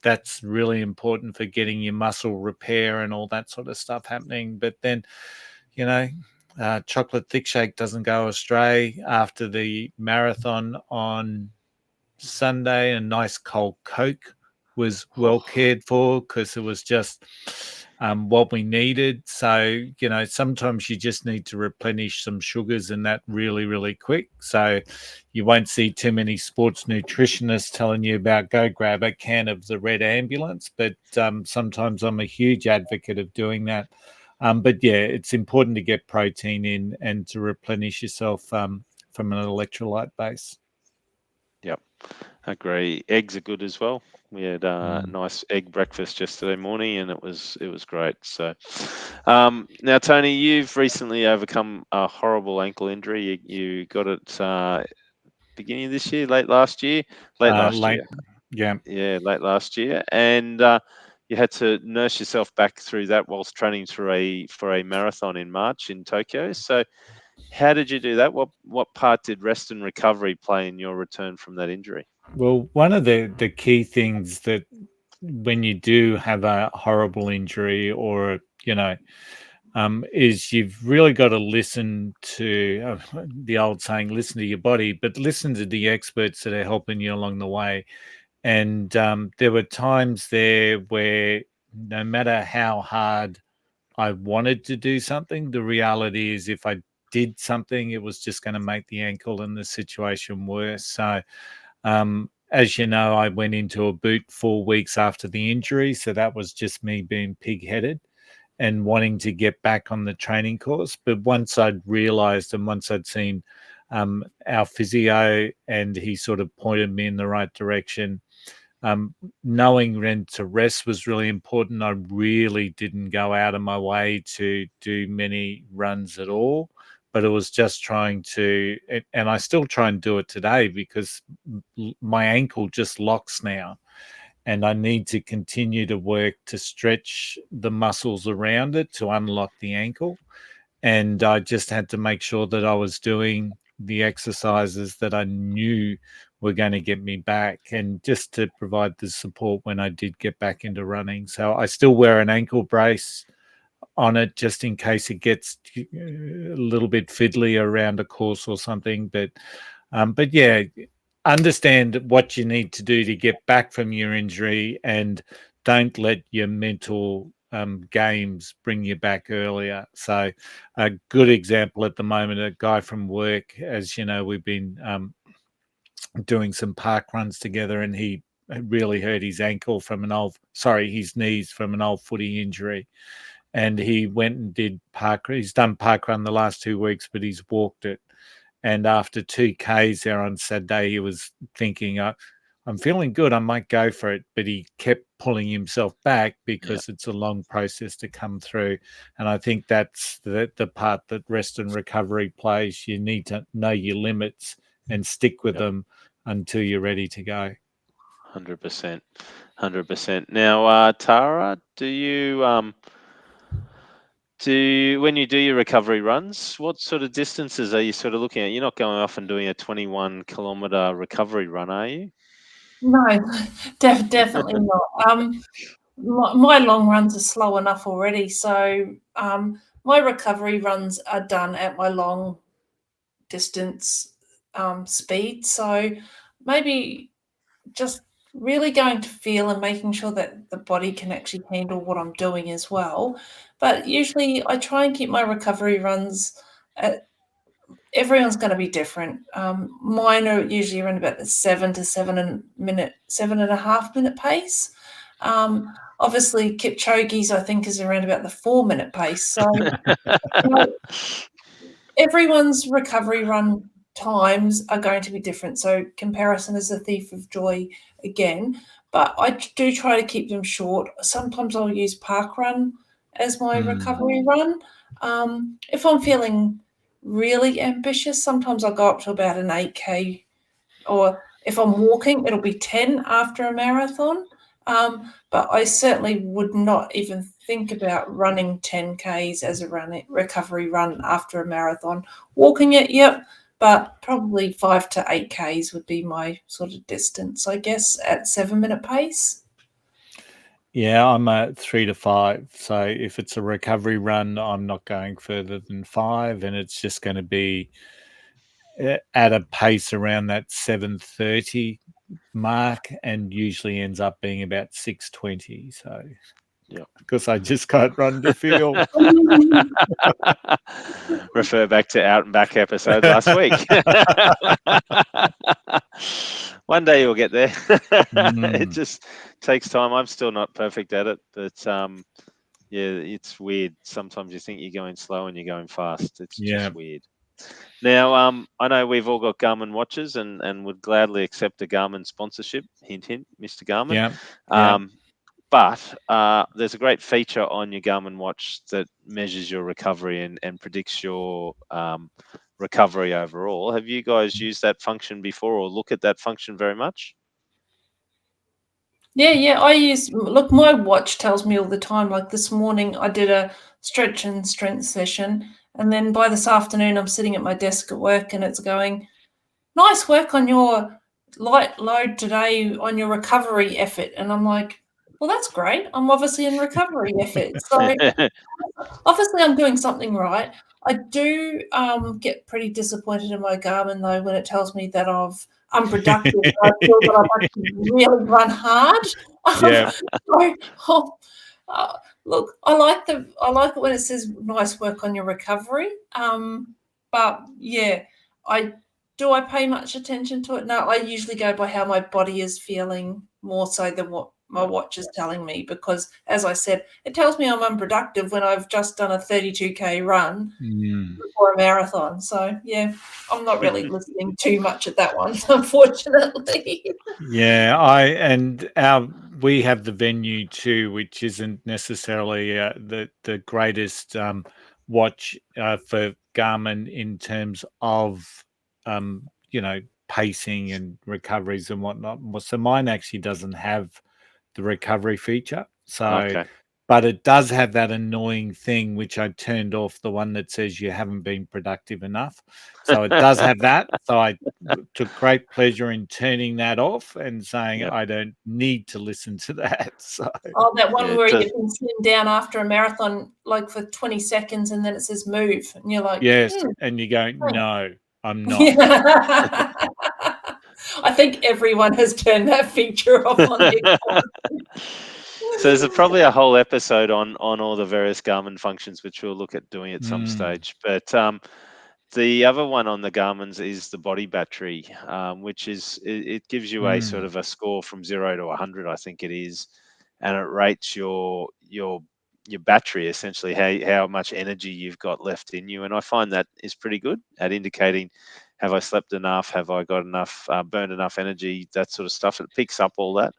that's really important for getting your muscle repair and all that sort of stuff happening. But then, chocolate thick shake doesn't go astray. After the marathon on Sunday, a nice cold Coke was well cared for, because it was just what we needed. So, sometimes you just need to replenish some sugars, and that really, really quick. So you won't see too many sports nutritionists telling you about go grab a can of the Red Ambulance, but sometimes I'm a huge advocate of doing that. But yeah, it's important to get protein in and to replenish yourself from an electrolyte base. Yep, agree. Eggs are good as well. We had a nice egg breakfast yesterday morning, and it was great. So, now Tony, you've recently overcome a horrible ankle injury. You got it beginning of this year, late last year. Yeah, late last year, and you had to nurse yourself back through that whilst training for a marathon in March in Tokyo. So, how did you do that? What part did rest and recovery play in your return from that injury? Well, one of the key things that when you do have a horrible injury, or is you've really got to listen to the old saying, listen to your body, but listen to the experts that are helping you along the way. And there were times there where no matter how hard I wanted to do something, the reality is if I did something, it was just going to make the ankle and the situation worse. So, as you know, I went into a boot 4 weeks after the injury. So that was just me being pig-headed and wanting to get back on the training course. But once I'd realized and once I'd seen our physio, and he sort of pointed me in the right direction. Knowing when to rest was really important. I really didn't go out of my way to do many runs at all, but it was just trying to, and I still try and do it today because my ankle just locks now, and I need to continue to work to stretch the muscles around it to unlock the ankle. And I just had to make sure that I was doing the exercises that I knew were going to get me back, and just to provide the support when I did get back into running. So I still wear an ankle brace on it just in case it gets a little bit fiddly around a course or something. But yeah, understand what you need to do to get back from your injury, and don't let your mental games bring you back earlier. So a good example at the moment, a guy from work, as you know, we've been doing some park runs together, and he really hurt his his knees from an old footy injury. And he went and did he's done park run the last 2 weeks, but he's walked it. And after 2Ks there on Saturday, he was thinking, I'm feeling good, I might go for it. But he kept pulling himself back because it's a long process to come through. And I think that's the part that rest and recovery plays. You need to know your limits and stick with them until you're ready to go. 100%. 100%. Now, Tara, when you do your recovery runs, what sort of distances are you sort of looking at? You're not going off and doing a 21-kilometer recovery run, are you? No, definitely not. My long runs are slow enough already, so my recovery runs are done at my long distance speed. So maybe just really going to feel and making sure that the body can actually handle what I'm doing as well. But usually I try and keep my recovery runs at, everyone's going to be different. Mine are usually around about the 7.5 minute pace. Obviously, Kipchoge's, I think, is around about the 4-minute pace. So everyone's recovery run times are going to be different. So comparison is a thief of joy again. But I do try to keep them short. Sometimes I'll use park run as my recovery run. If I'm feeling really ambitious, sometimes I'll go up to about an 8K, or if I'm walking, it'll be 10 after a marathon. But I certainly would not even think about running 10Ks as a recovery run after a marathon. Walking it, yep, but probably 5 to 8Ks would be my sort of distance, I guess, at 7-minute pace. Yeah, I'm at 3 to 5. So if it's a recovery run, I'm not going further than 5, and it's just going to be at a pace around that 7:30 mark, and usually ends up being about 6:20. So because I just can't run to feel. Refer back to Out and Back episode last week. One day you'll get there. It just takes time. I'm still not perfect at it, but yeah, it's weird. Sometimes you think you're going slow and you're going fast. It's just weird. Now, I know we've all got Garmin watches and would gladly accept a Garmin sponsorship. Hint, hint, Mr. Garmin. But there's a great feature on your Garmin watch that measures your recovery and predicts your recovery overall. Have you guys used that function before or look at that function very much? Yeah, look, my watch tells me all the time. Like this morning, I did a stretch and strength session, and then by this afternoon, I'm sitting at my desk at work, and it's going, nice work on your light load today on your recovery effort. And I'm like, well, that's great. I'm obviously in recovery effort. So obviously I'm doing something right. I do get pretty disappointed in my Garmin, though, when it tells me that I'm unproductive. I feel that I've actually really run hard. Look, I like it when it says nice work on your recovery. But yeah, I pay much attention to it? No, I usually go by how my body is feeling more so than what my watch is telling me, because, as I said, it tells me I'm unproductive when I've just done a 32K run before a marathon. So, yeah, I'm not really listening too much at that one, unfortunately. Yeah, we have the venue too, which isn't necessarily the greatest watch for Garmin in terms of pacing and recoveries and whatnot. So mine actually doesn't have the recovery feature. So, Okay. but it does have that annoying thing which I turned off, the one that says you haven't been productive enough. So it does have that. So I took great pleasure in turning that off and saying Yep. I don't need to listen to that. So that one Yeah, where you can slim down after a marathon, like for 20 seconds, and then it says move, and you're like, yes, and you go, no, I'm not. Yeah. I think everyone has turned that feature off on their So there's probably a whole episode on all the various Garmin functions, which we'll look at doing at some stage. But the other one on the Garmin's is the body battery, which is it gives you a sort of a score from 0 to 100, I think it is, and it rates your battery, essentially how much energy you've got left in you. And I find that is pretty good at indicating, have I slept enough, have I got enough, burned enough energy, that sort of stuff. It picks up all that.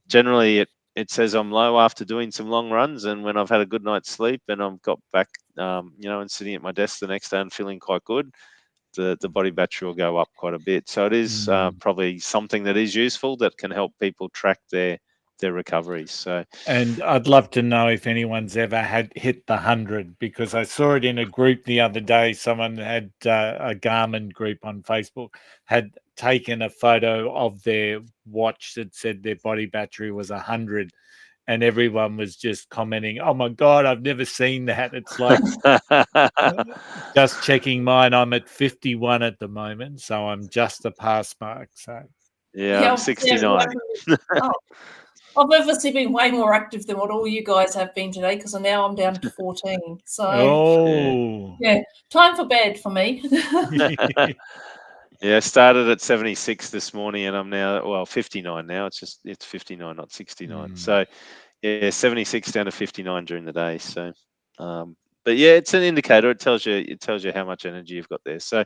Generally, it says I'm low after doing some long runs, and when I've had a good night's sleep and I've got back, and sitting at my desk the next day and feeling quite good, the body battery will go up quite a bit. So it is probably something that is useful that can help people track their recoveries. So, and I'd love to know if anyone's ever hit the 100, because I saw it in a group the other day. Someone had a Garmin group on Facebook had taken a photo of their watch that said their body battery was 100, and everyone was just commenting, "Oh my God, I've never seen that." It's like just checking mine. I'm at 51 at the moment, so I'm just a pass mark. So yeah, I'm 69. I've obviously been way more active than what all you guys have been today, because now I'm down to 14. So, yeah, time for bed for me. Yeah, I started at 76 this morning, and I'm now 59 now. It's 59, not 69. So yeah, 76 down to 59 during the day. So, but yeah, it's an indicator. It tells you how much energy you've got there. So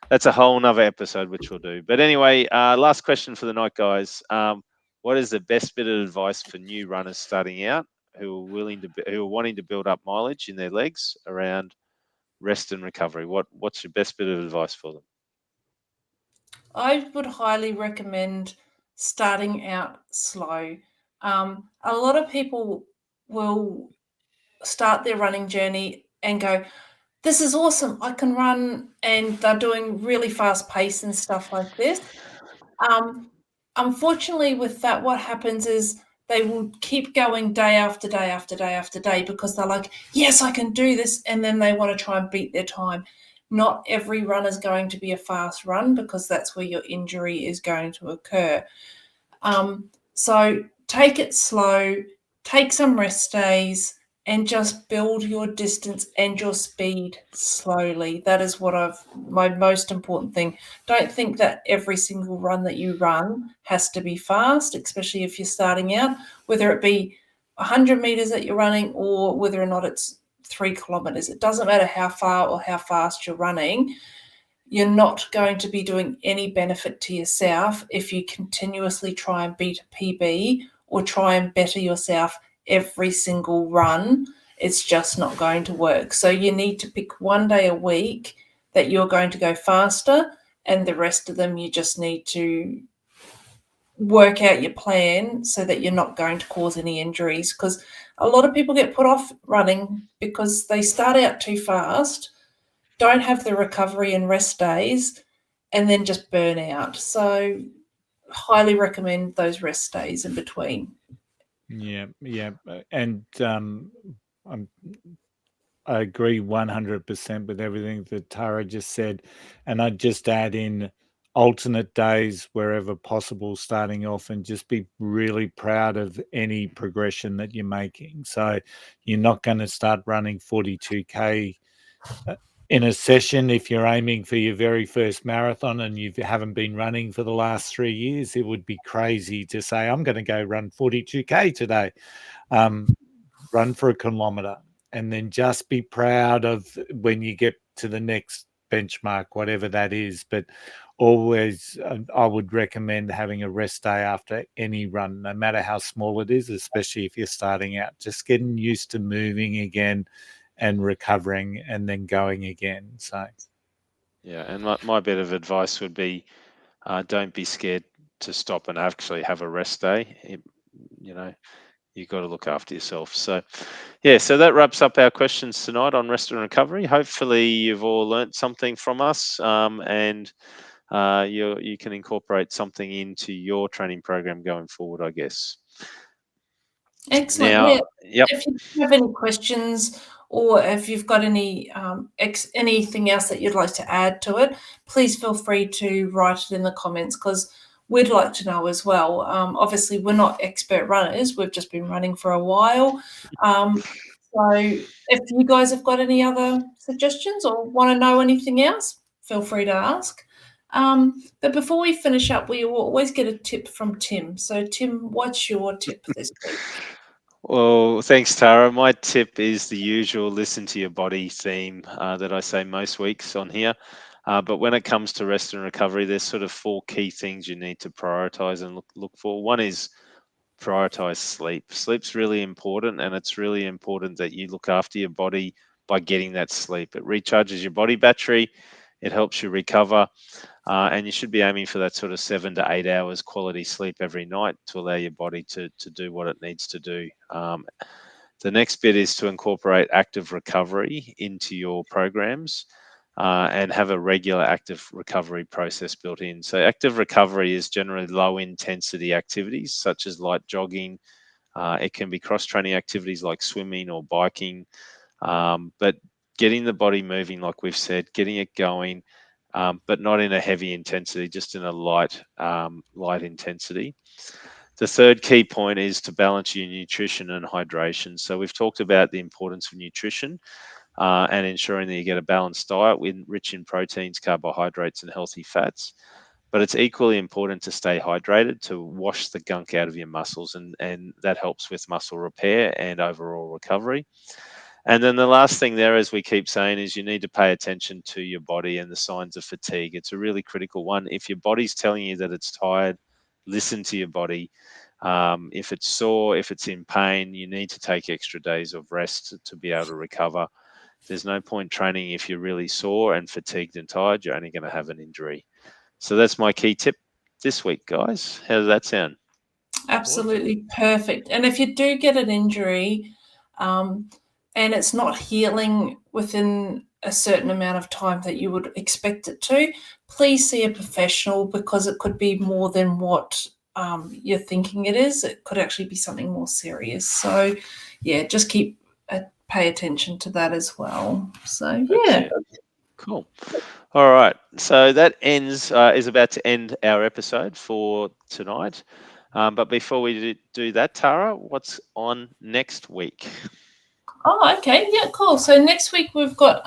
that's a whole nother episode which we'll do. But anyway, last question for the night, guys. What is the best bit of advice for new runners starting out who are wanting to build up mileage in their legs around rest and recovery? What's your best bit of advice for them? I would highly recommend starting out slow. A lot of people will start their running journey and go, this is awesome, I can run, and they're doing really fast pace and stuff like this. Unfortunately, with that, what happens is they will keep going day after day after day after day, because they're like, yes, I can do this, and then they want to try and beat their time. Not every run is going to be a fast run, because that's where your injury is going to occur. So take it slow, take some rest days, and just build your distance and your speed slowly. That is my most important thing. Don't think that every single run that you run has to be fast, especially if you're starting out, whether it be 100 meters that you're running or whether or not it's 3 kilometers. It doesn't matter how far or how fast you're running. You're not going to be doing any benefit to yourself if you continuously try and beat a PB or try and better yourself every single run. It's just not going to work. So you need to pick one day a week that you're going to go faster, and the rest of them you just need to work out your plan so that you're not going to cause any injuries, because a lot of people get put off running because they start out too fast, don't have the recovery and rest days, and then just burn out. So highly recommend those rest days in between. Yeah, and I agree 100% with everything that Tara just said, and I'd just add in alternate days wherever possible starting off, and just be really proud of any progression that you're making. So you're not going to start running 42k in a session, if you're aiming for your very first marathon and you haven't been running for the last 3 years, it would be crazy to say, I'm going to go run 42K today. Run for a kilometre, and then just be proud of when you get to the next benchmark, whatever that is. But always, I would recommend having a rest day after any run, no matter how small it is, especially if you're starting out. Just getting used to moving again and recovering and then going again. So Yeah, and my bit of advice would be, don't be scared to stop and actually have a rest day. You know, you've got to look after yourself. So, yeah, so that wraps up our questions tonight on rest and recovery. Hopefully, you've all learnt something from us, and you can incorporate something into your training program going forward, I guess. Excellent. Now, Yeah. yep. If you have any questions or if you've got any anything else that you'd like to add to it, please feel free to write it in the comments because we'd like to know as well. Obviously, we're not expert runners. We've just been running for a while. So if you guys have got any other suggestions or want to know anything else, feel free to ask. But before we finish up, we will always get a tip from Tim. So, Tim, what's your tip this week? Well, thanks, Tara. My tip is the usual listen to your body theme that I say most weeks on here. But when it comes to rest and recovery, there's sort of 4 key things you need to prioritize and look for. One is prioritize sleep. Sleep's really important, and it's really important that you look after your body by getting that sleep. It recharges your body battery, it helps you recover, and you should be aiming for that sort of 7 to 8 hours quality sleep every night to allow your body to do what it needs to do. The next bit is to incorporate active recovery into your programs. And have a regular active recovery process built in. So, active recovery is generally low intensity activities such as light jogging. It can be cross training activities like swimming or biking, but getting the body moving, like we've said, getting it going, but not in a heavy intensity, just in a light intensity. The third key point is to balance your nutrition and hydration. So, we've talked about the importance of nutrition. And ensuring that you get a balanced diet rich in proteins, carbohydrates, and healthy fats. But it's equally important to stay hydrated to wash the gunk out of your muscles, and that helps with muscle repair and overall recovery. And then the last thing there, as we keep saying, is you need to pay attention to your body and the signs of fatigue. It's a really critical one. If your body's telling you that it's tired, listen to your body. If it's sore, if it's in pain, you need to take extra days of rest to be able to recover. There's no point training if you're really sore and fatigued and tired. You're only going to have an injury. So that's my key tip this week, guys. How does that sound? Absolutely perfect. And if you do get an injury and it's not healing within a certain amount of time that you would expect it to, please see a professional because it could be more than what you're thinking it is. It could actually be something more serious. So, yeah, just pay attention to that as well. So, yeah. Cool. All right. So that is about to end our episode for tonight. But before we do that, Tara, what's on next week? Oh, okay. Yeah, cool. So next week we've got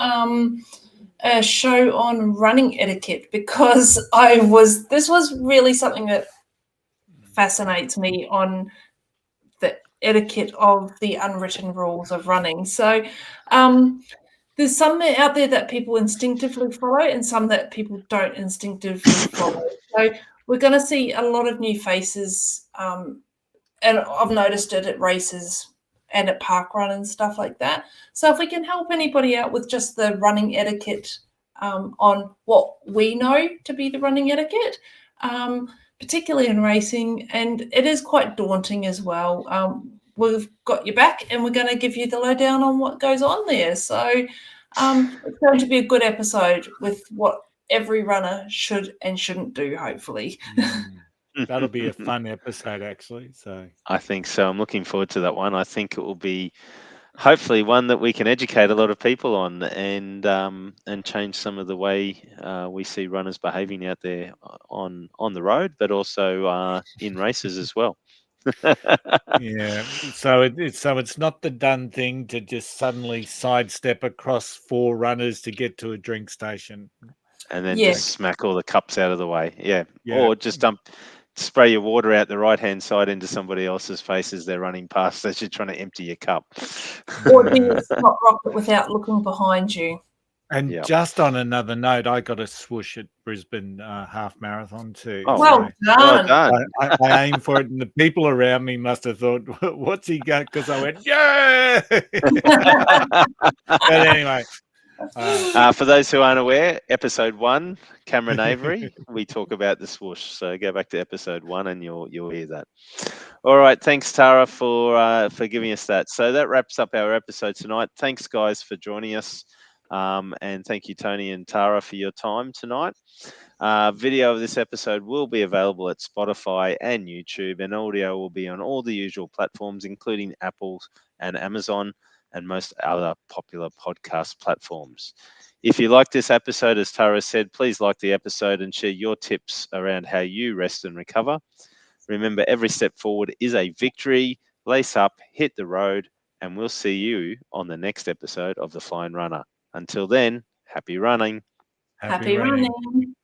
a show on running etiquette because this was really something that fascinates me on the etiquette of the unwritten rules of running. So there's some out there that people instinctively follow and some that people don't instinctively follow. So we're going to see a lot of new faces, and I've noticed it at races and at park run and stuff like that. So if we can help anybody out with just the running etiquette on what we know to be the running etiquette, particularly in racing, and it is quite daunting as well. We've got your back and we're going to give you the lowdown on what goes on there. So it's going to be a good episode with what every runner should and shouldn't do, hopefully. That'll be a fun episode, actually. So I think so. I'm looking forward to that one. I think it will be hopefully one that we can educate a lot of people on and change some of the way we see runners behaving out there on the road, but also in races as well. Yeah. So it's not the done thing to just suddenly sidestep across 4 runners to get to a drink station. And then Yeah. just smack all the cups out of the way. Yeah. Yeah. Or just spray your water out the right-hand side into somebody else's face as they're running past as you're trying to empty your cup. Or do you stop rocket without looking behind you? And Yep. just on another note, I got a swoosh at Brisbane Half Marathon too. Oh, Well So Well done. done. I aimed for it, and the people around me must have thought, "What's he got?" Because I went, "Yeah!" But anyway, For those who aren't aware, episode 1, Cameron Avery, we talk about the swoosh. So go back to episode 1 and you'll hear that. All right, thanks Tara for giving us that. So that wraps up our episode tonight. Thanks guys for joining us, and thank you Tony and Tara for your time tonight. Video of this episode will be available at Spotify and YouTube, and audio will be on all the usual platforms, including Apple and Amazon and most other popular podcast platforms. If you like this episode, as Tara said, please like the episode and share your tips around how you rest and recover. Remember, every step forward is a victory. Lace up, hit the road, and we'll see you on the next episode of The Flying Runner. Until then, happy running. happy running. Running.